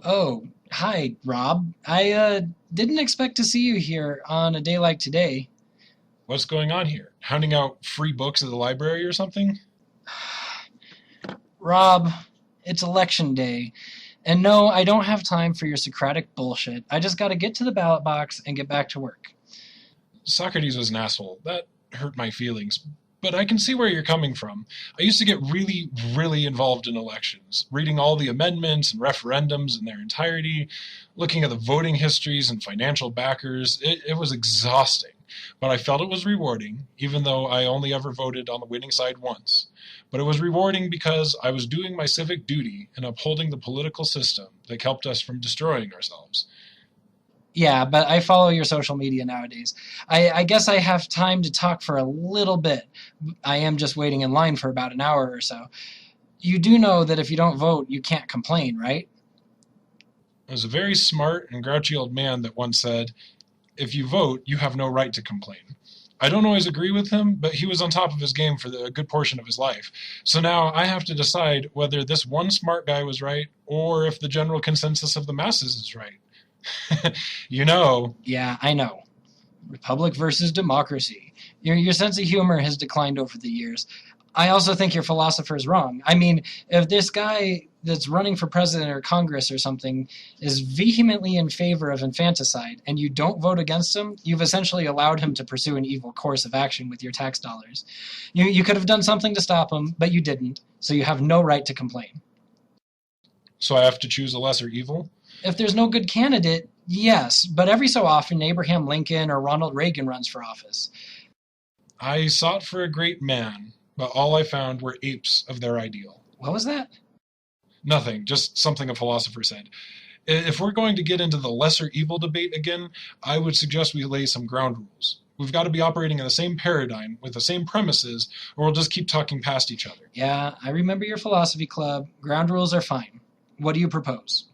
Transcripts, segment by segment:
Oh, hi, Rob. I didn't expect to see you here on a day like today. What's going on here? Handing out free books at the library or something? Rob, it's election day. And no, I don't have time for your Socratic bullshit. I just gotta get to the ballot box and get back to work. Socrates was an asshole. That hurt my feelings. But I can see where you're coming from. I used to get really, really involved in elections, reading all the amendments and referendums in their entirety, looking at the voting histories and financial backers. It was exhausting. But I felt it was rewarding, even though I only ever voted on the winning side once. But it was rewarding because I was doing my civic duty and upholding the political system that kept us from destroying ourselves. Yeah, but I follow your social media nowadays. I guess I have time to talk for a little bit. I am just waiting in line for about an hour or so. You do know that if you don't vote, you can't complain, right? There was a very smart and grouchy old man that once said, "If you vote, you have no right to complain." I don't always agree with him, but he was on top of his game for a good portion of his life. So now I have to decide whether this one smart guy was right or if the general consensus of the masses is right. you know, Yeah, I know. Republic versus democracy. Your sense of humor has declined over the years. I also think your philosopher is wrong. I mean, if this guy that's running for president or Congress or something is vehemently in favor of infanticide and you don't vote against him, you've essentially allowed him to pursue an evil course of action with your tax dollars. You could have done something to stop him, but you didn't, so you have no right to complain. so I have to choose a lesser evil. If there's no good candidate, yes, but every so often Abraham Lincoln or Ronald Reagan runs for office. I sought for a great man, but all I found were apes of their ideal. What was that? Nothing, just something a philosopher said. If we're going to get into the lesser evil debate again, I would suggest we lay some ground rules. We've got to be operating in the same paradigm with the same premises, or we'll just keep talking past each other. Yeah, I remember your philosophy club. Ground rules are fine. What do you propose?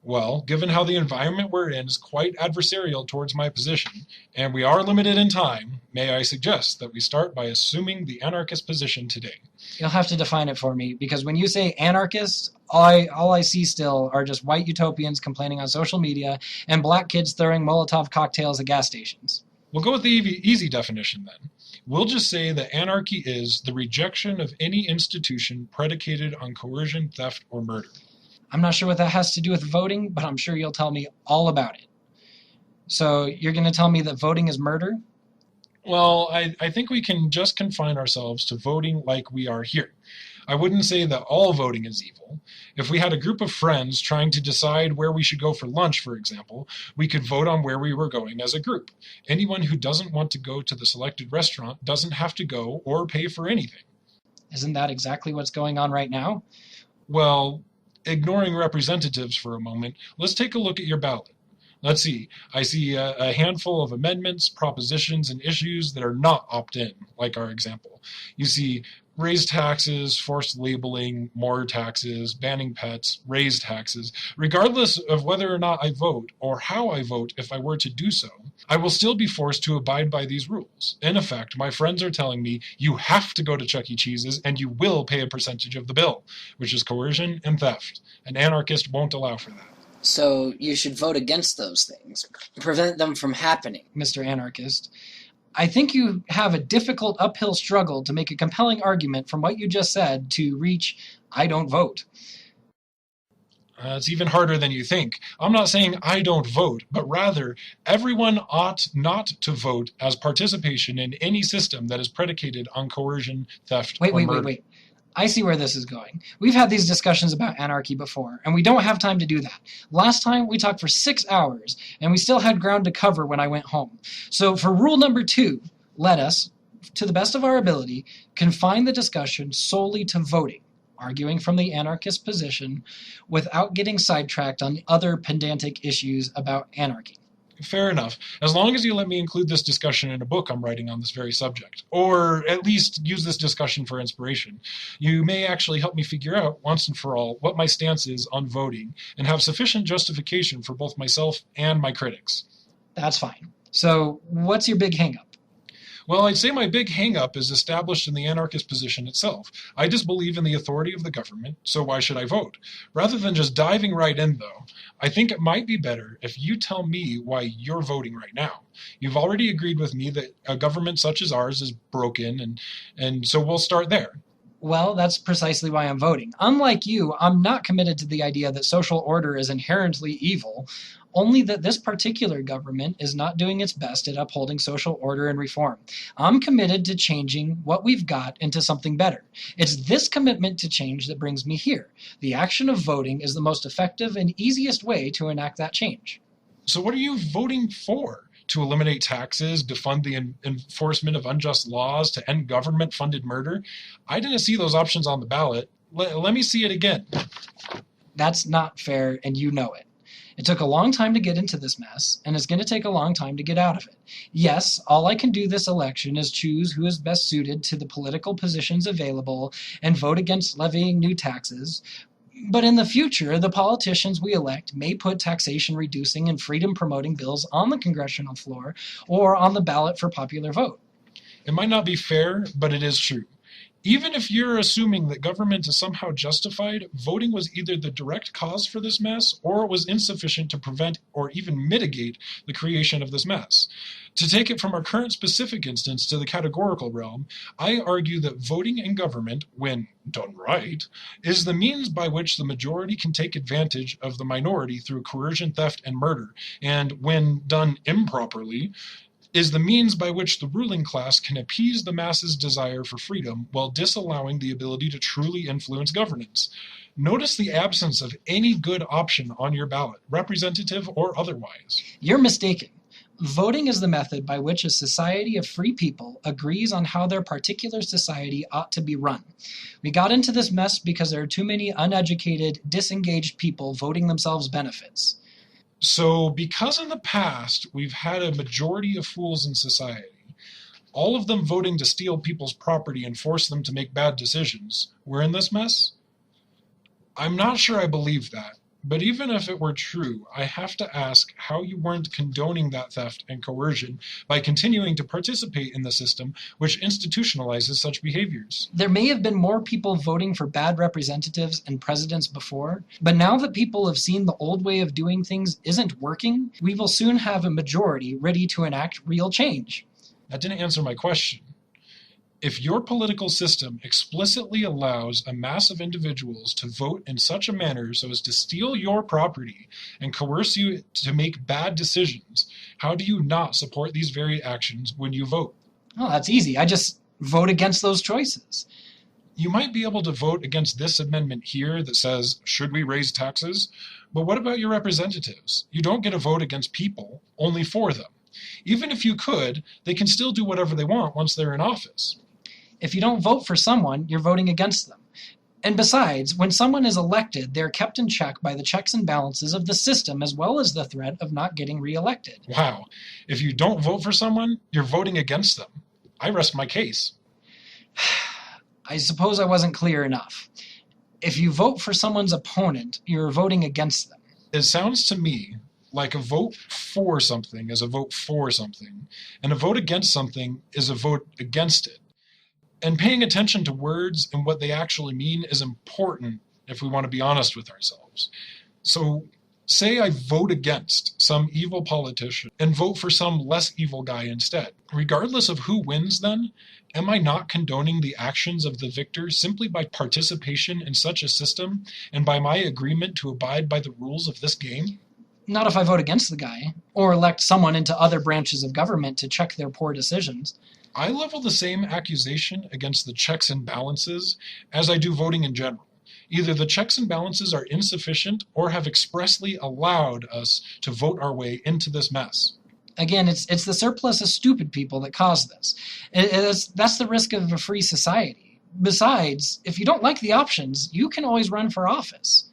Well, given how the environment we're in is quite adversarial towards my position, and we are limited in time, may I suggest that we start by assuming the anarchist position today. You'll have to define it for me, because when you say anarchist, all I see still are just white utopians complaining on social media and black kids throwing Molotov cocktails at gas stations. We'll go with the easy definition then. We'll just say that anarchy is the rejection of any institution predicated on coercion, theft, or murder. I'm not sure what that has to do with voting, but I'm sure you'll tell me all about it. So you're going to tell me that voting is murder? Well, I think we can just confine ourselves to voting like we are here. I wouldn't say that all voting is evil. If we had a group of friends trying to decide where we should go for lunch, for example, we could vote on where we were going as a group. Anyone who doesn't want to go to the selected restaurant doesn't have to go or pay for anything. Isn't that exactly what's going on right now? Well, ignoring representatives for a moment, let's take a look at your ballot. Let's see. I see a handful of amendments, propositions, and issues that are not opt-in, like our example. You see raised taxes, forced labeling, more taxes, banning pets, raised taxes. Regardless of whether or not I vote or how I vote if I were to do so, I will still be forced to abide by these rules. In effect, my friends are telling me you have to go to Chuck E. Cheese's and you will pay a percentage of the bill, which is coercion and theft. An anarchist won't allow for that. So you should vote against those things, prevent them from happening. Mr. Anarchist. I think you have a difficult uphill struggle to make a compelling argument from what you just said to reach I don't vote. It's even harder than you think. I'm not saying I don't vote, but rather everyone ought not to vote as participation in any system that is predicated on coercion, theft, or murder. Wait. I see where this is going. We've had these discussions about anarchy before, and we don't have time to do that. Last time, we talked for 6 hours, and we still had ground to cover when I went home. So for rule number 2, let us, to the best of our ability, confine the discussion solely to voting, arguing from the anarchist position without getting sidetracked on other pedantic issues about anarchy. Fair enough, as long as you let me include this discussion in a book I'm writing on this very subject, or at least use this discussion for inspiration. You may actually help me figure out, once and for all, what my stance is on voting, and have sufficient justification for both myself and my critics. That's fine. So what's your big hang-up? Well, I'd say my big hang-up is established in the anarchist position itself. I disbelieve in the authority of the government, so why should I vote? Rather than just diving right in, though, I think it might be better if you tell me why you're voting right now. You've already agreed with me that a government such as ours is broken, and so we'll start there. Well, that's precisely why I'm voting. Unlike you, I'm not committed to the idea that social order is inherently evil, only that this particular government is not doing its best at upholding social order and reform. I'm committed to changing what we've got into something better. It's this commitment to change that brings me here. The action of voting is the most effective and easiest way to enact that change. So what are you voting for? To eliminate taxes, defund the enforcement of unjust laws, to end government-funded murder? I didn't see those options on the ballot. Let me see it again. That's not fair, and you know it. It took a long time to get into this mess, and it's going to take a long time to get out of it. Yes, all I can do this election is choose who is best suited to the political positions available and vote against levying new taxes. But in the future, the politicians we elect may put taxation-reducing and freedom-promoting bills on the congressional floor or on the ballot for popular vote. It might not be fair, but it is true. Even if you're assuming that government is somehow justified, voting was either the direct cause for this mess or it was insufficient to prevent or even mitigate the creation of this mess. To take it from our current specific instance to the categorical realm, I argue that voting in government, when done right, is the means by which the majority can take advantage of the minority through coercion, theft, and murder, and when done improperly, is the means by which the ruling class can appease the masses' desire for freedom while disallowing the ability to truly influence governance. Notice the absence of any good option on your ballot, representative or otherwise. You're mistaken. Voting is the method by which a society of free people agrees on how their particular society ought to be run. We got into this mess because there are too many uneducated, disengaged people voting themselves benefits. So, because in the past we've had a majority of fools in society, all of them voting to steal people's property and force them to make bad decisions, we're in this mess? I'm not sure I believe that, but even if it were true, I have to ask how you weren't condoning that theft and coercion by continuing to participate in the system which institutionalizes such behaviors. There may have been more people voting for bad representatives and presidents before, but now that people have seen the old way of doing things isn't working, we will soon have a majority ready to enact real change. That didn't answer my question. If your political system explicitly allows a mass of individuals to vote in such a manner so as to steal your property and coerce you to make bad decisions, how do you not support these very actions when you vote? Oh, that's easy. I just vote against those choices. You might be able to vote against this amendment here that says, should we raise taxes? But what about your representatives? You don't get a vote against people, only for them. Even if you could, they can still do whatever they want once they're in office. If you don't vote for someone, you're voting against them. And besides, when someone is elected, they're kept in check by the checks and balances of the system as well as the threat of not getting reelected. Wow. If you don't vote for someone, you're voting against them. I rest my case. I suppose I wasn't clear enough. If you vote for someone's opponent, you're voting against them. It sounds to me like a vote for something is a vote for something, and a vote against something is a vote against it. And paying attention to words and what they actually mean is important if we want to be honest with ourselves. So say I vote against some evil politician and vote for some less evil guy instead. Regardless of who wins then, am I not condoning the actions of the victor simply by participation in such a system and by my agreement to abide by the rules of this game? Not if I vote against the guy, or elect someone into other branches of government to check their poor decisions. I level the same accusation against the checks and balances as I do voting in general. Either the checks and balances are insufficient or have expressly allowed us to vote our way into this mess. Again, it's the surplus of stupid people that caused this. That's the risk of a free society. Besides, if you don't like the options, you can always run for office.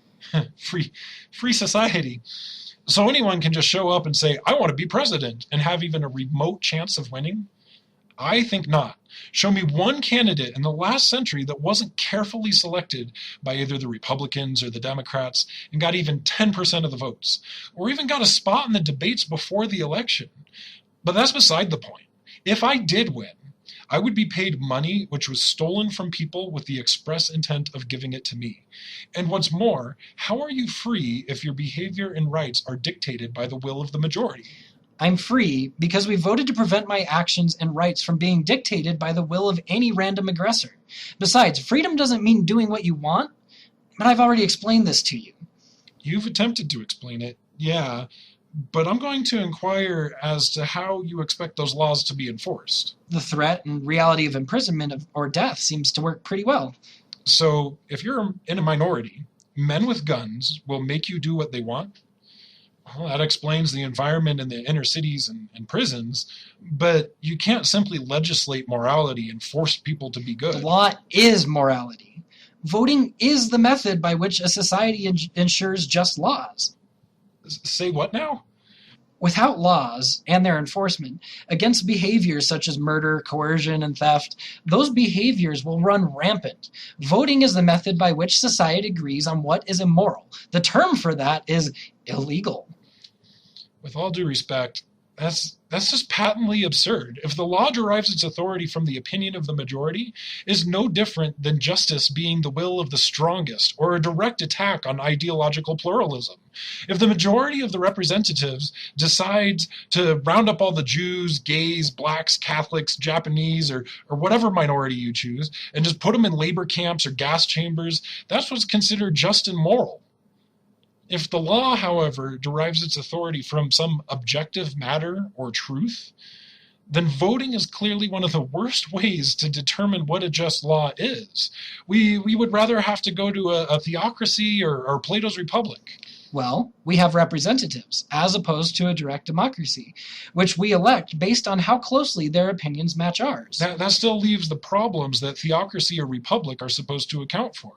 Free society. So anyone can just show up and say, I want to be president, and have even a remote chance of winning? I think not. Show me one candidate in the last century that wasn't carefully selected by either the Republicans or the Democrats and got even 10% of the votes, or even got a spot in the debates before the election. But that's beside the point. If I did win, I would be paid money which was stolen from people with the express intent of giving it to me. And what's more, how are you free if your behavior and rights are dictated by the will of the majority? I'm free because we voted to prevent my actions and rights from being dictated by the will of any random aggressor. Besides, freedom doesn't mean doing what you want, but I've already explained this to you. You've attempted to explain it, yeah, but I'm going to inquire as to how you expect those laws to be enforced. The threat and reality of imprisonment or death seems to work pretty well. So, if you're in a minority, men with guns will make you do what they want? Well, that explains the environment in the inner cities and prisons, but you can't simply legislate morality and force people to be good. The law is morality. Voting is the method by which a society ensures just laws. Say what now? Without laws and their enforcement against behaviors such as murder, coercion, and theft, those behaviors will run rampant. Voting is the method by which society agrees on what is immoral. The term for that is illegal. With all due respect, that's just patently absurd. If the law derives its authority from the opinion of the majority, it is no different than justice being the will of the strongest or a direct attack on ideological pluralism. If the majority of the representatives decides to round up all the Jews, gays, blacks, Catholics, Japanese, or whatever minority you choose, and just put them in labor camps or gas chambers, that's what's considered just and moral. If the law, however, derives its authority from some objective matter or truth, then voting is clearly one of the worst ways to determine what a just law is. We would rather have to go to a theocracy or Plato's Republic. Well, we have representatives, as opposed to a direct democracy, which we elect based on how closely their opinions match ours. That still leaves the problems that theocracy or republic are supposed to account for.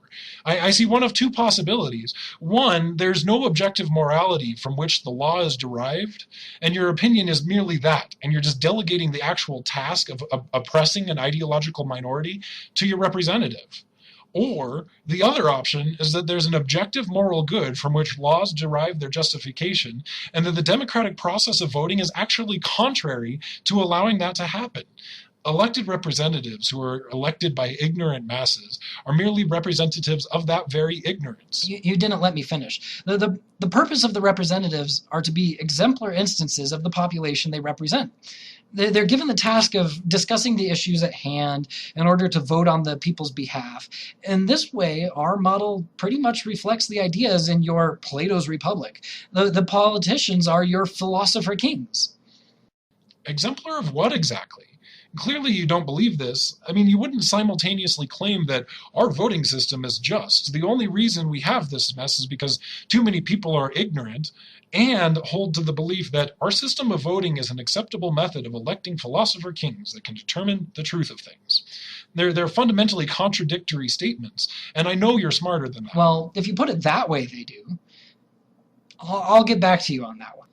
I see one of two possibilities. One, there's no objective morality from which the law is derived, and your opinion is merely that, and you're just delegating the actual task of oppressing an ideological minority to your representative. Or the other option is that there's an objective moral good from which laws derive their justification, and that the democratic process of voting is actually contrary to allowing that to happen. Elected representatives who are elected by ignorant masses are merely representatives of that very ignorance. You didn't let me finish. The purpose of the representatives are to be exemplar instances of the population they represent. They're given the task of discussing the issues at hand in order to vote on the people's behalf. In this way, our model pretty much reflects the ideas in your Plato's Republic. The politicians are your philosopher kings. Exemplar of what exactly? Clearly you don't believe this. I mean, you wouldn't simultaneously claim that our voting system is just. The only reason we have this mess is because too many people are ignorant and hold to the belief that our system of voting is an acceptable method of electing philosopher kings that can determine the truth of things. They're fundamentally contradictory statements, and I know you're smarter than that. Well, if you put it that way, they do. I'll get back to you on that one.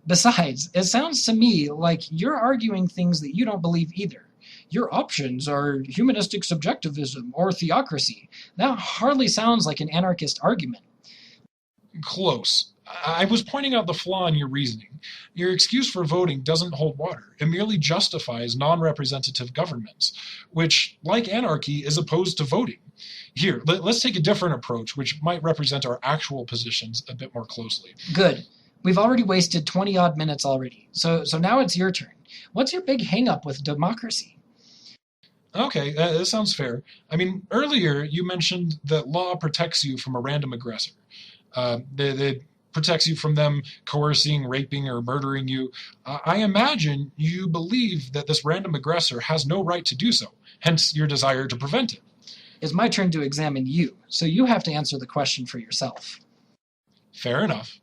Besides, it sounds to me like you're arguing things that you don't believe either. Your options are humanistic subjectivism or theocracy. That hardly sounds like an anarchist argument. Close. I was pointing out the flaw in your reasoning. Your excuse for voting doesn't hold water. It merely justifies non-representative governments, which, like anarchy, is opposed to voting. Here, let's take a different approach, which might represent our actual positions a bit more closely. Good. We've already wasted 20-odd minutes already, so now it's your turn. What's your big hang-up with democracy? Okay, that sounds fair. I mean, earlier you mentioned that law protects you from a random aggressor. They protects you from them coercing, raping, or murdering you. I imagine you believe that this random aggressor has no right to do so, hence your desire to prevent it. It's my turn to examine you, so you have to answer the question for yourself. Fair enough.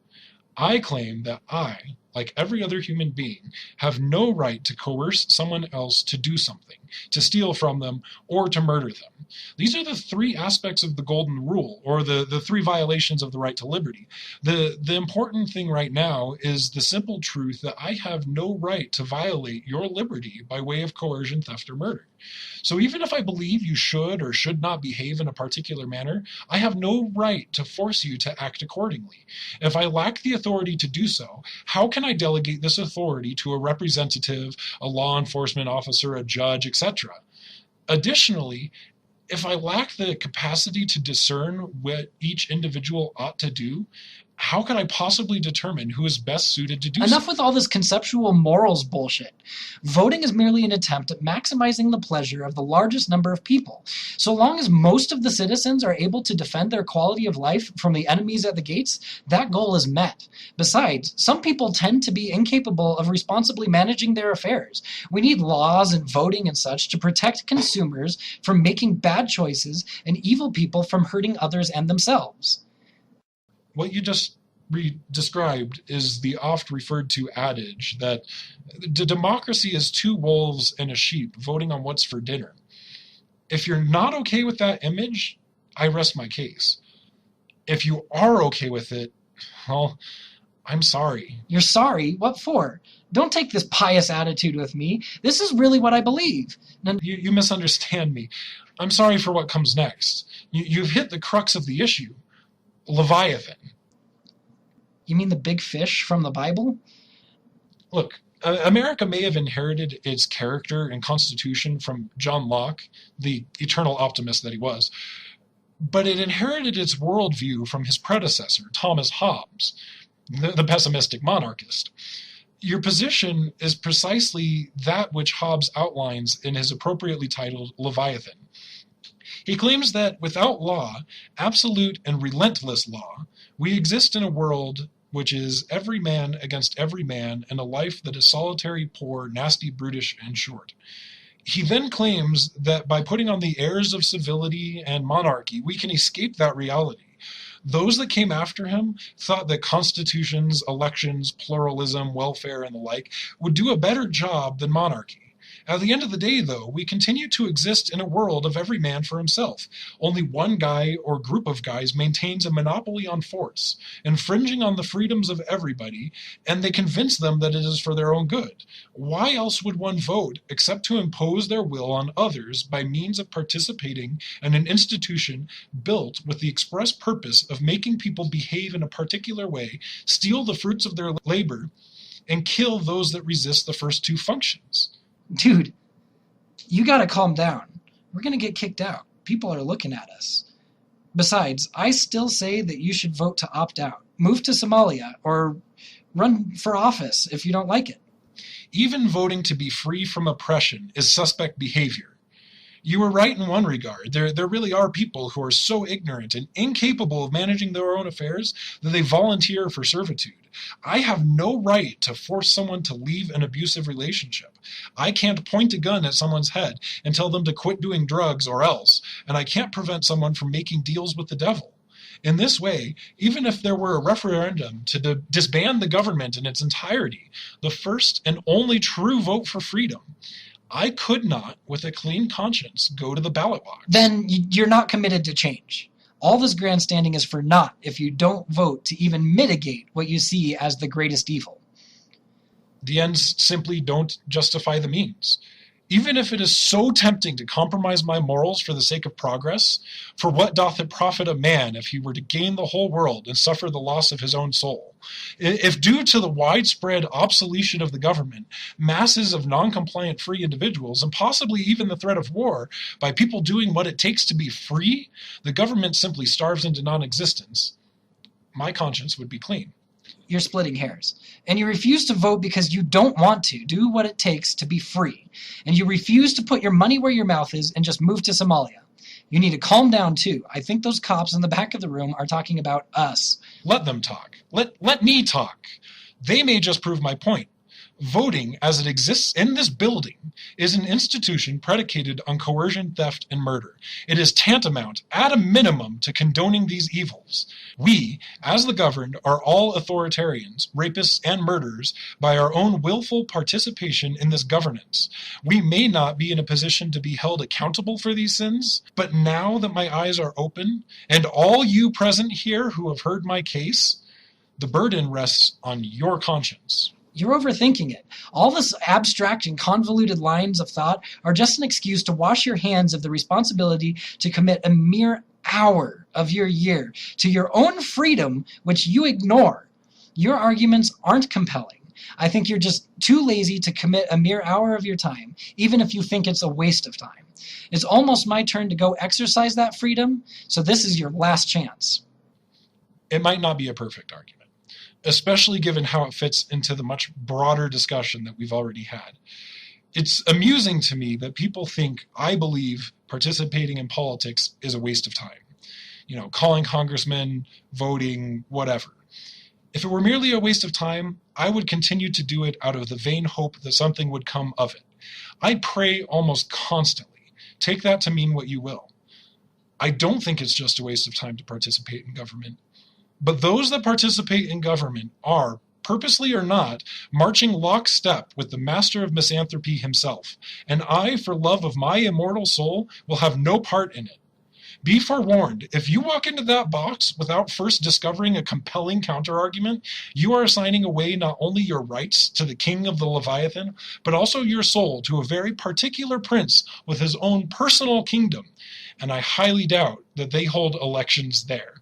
I claim that I, like every other human being, have no right to coerce someone else to do something, to steal from them, or to murder them. These are the three aspects of the Golden Rule, or the three violations of the right to liberty. The important thing right now is the simple truth that I have no right to violate your liberty by way of coercion, theft, or murder. So even if I believe you should or should not behave in a particular manner, I have no right to force you to act accordingly. If I lack the authority to do so, how can can I delegate this authority to a representative, a law enforcement officer, a judge, etc.? Additionally, if I lack the capacity to discern what each individual ought to do, how can I possibly determine who is best suited to do so? Enough with all this conceptual morals bullshit. Voting is merely an attempt at maximizing the pleasure of the largest number of people. So long as most of the citizens are able to defend their quality of life from the enemies at the gates, that goal is met. Besides, some people tend to be incapable of responsibly managing their affairs. We need laws and voting and such to protect consumers from making bad choices and evil people from hurting others and themselves. What you just described is the oft referred to adage that democracy is two wolves and a sheep voting on what's for dinner. If you're not okay with that image, I rest my case. If you are okay with it, well, I'm sorry. You're sorry? What for? Don't take this pious attitude with me. This is really what I believe. You misunderstand me. I'm sorry for what comes next. You've hit the crux of the issue. Leviathan. You mean the big fish from the Bible? Look, America may have inherited its character and constitution from John Locke, the eternal optimist that he was, but it inherited its worldview from his predecessor, Thomas Hobbes, the pessimistic monarchist. Your position is precisely that which Hobbes outlines in his appropriately titled Leviathan. He claims that without law, absolute and relentless law, we exist in a world which is every man against every man, and a life that is solitary, poor, nasty, brutish, and short. He then claims that by putting on the airs of civility and monarchy, we can escape that reality. Those that came after him thought that constitutions, elections, pluralism, welfare, and the like would do a better job than monarchy. At the end of the day, though, we continue to exist in a world of every man for himself. Only one guy or group of guys maintains a monopoly on force, infringing on the freedoms of everybody, and they convince them that it is for their own good. Why else would one vote except to impose their will on others by means of participating in an institution built with the express purpose of making people behave in a particular way, steal the fruits of their labor, and kill those that resist the first two functions? Dude, you gotta calm down. We're gonna get kicked out. People are looking at us. Besides, I still say that you should vote to opt out. Move to Somalia, or run for office if you don't like it. Even voting to be free from oppression is suspect behavior. You were right in one regard. There really are people who are so ignorant and incapable of managing their own affairs that they volunteer for servitude. I have no right to force someone to leave an abusive relationship. I can't point a gun at someone's head and tell them to quit doing drugs or else, and I can't prevent someone from making deals with the devil. In this way, even if there were a referendum to disband the government in its entirety, the first and only true vote for freedom, I could not, with a clean conscience, go to the ballot box. Then you're not committed to change. All this grandstanding is for naught if you don't vote to even mitigate what you see as the greatest evil. The ends simply don't justify the means. Even if it is so tempting to compromise my morals for the sake of progress, for what doth it profit a man if he were to gain the whole world and suffer the loss of his own soul? If due to the widespread obsolescence of the government, masses of non-compliant free individuals, and possibly even the threat of war, by people doing what it takes to be free, the government simply starves into non-existence, my conscience would be clean. You're splitting hairs. And you refuse to vote because you don't want to do what it takes to be free. And you refuse to put your money where your mouth is and just move to Somalia. You need to calm down too. I think those cops in the back of the room are talking about us. Let them talk. Let me talk. They may just prove my point. Voting, as it exists in this building, is an institution predicated on coercion, theft, and murder. It is tantamount, at a minimum, to condoning these evils. We, as the governed, are all authoritarians, rapists, and murderers by our own willful participation in this governance. We may not be in a position to be held accountable for these sins, but now that my eyes are open, and all you present here who have heard my case, the burden rests on your conscience. You're overthinking it. All this abstract and convoluted lines of thought are just an excuse to wash your hands of the responsibility to commit a mere hour of your year to your own freedom, which you ignore. Your arguments aren't compelling. I think you're just too lazy to commit a mere hour of your time, even if you think it's a waste of time. It's almost my turn to go exercise that freedom, so this is your last chance. It might not be a perfect argument, especially given how it fits into the much broader discussion that we've already had. It's amusing to me that people think I believe participating in politics is a waste of time. Calling congressmen, voting, whatever. If it were merely a waste of time, I would continue to do it out of the vain hope that something would come of it. I pray almost constantly. Take that to mean what you will. I don't think it's just a waste of time to participate in government. But those that participate in government are, purposely or not, marching lockstep with the master of misanthropy himself, and I, for love of my immortal soul, will have no part in it. Be forewarned, if you walk into that box without first discovering a compelling counterargument, you are assigning away not only your rights to the king of the Leviathan, but also your soul to a very particular prince with his own personal kingdom, and I highly doubt that they hold elections there.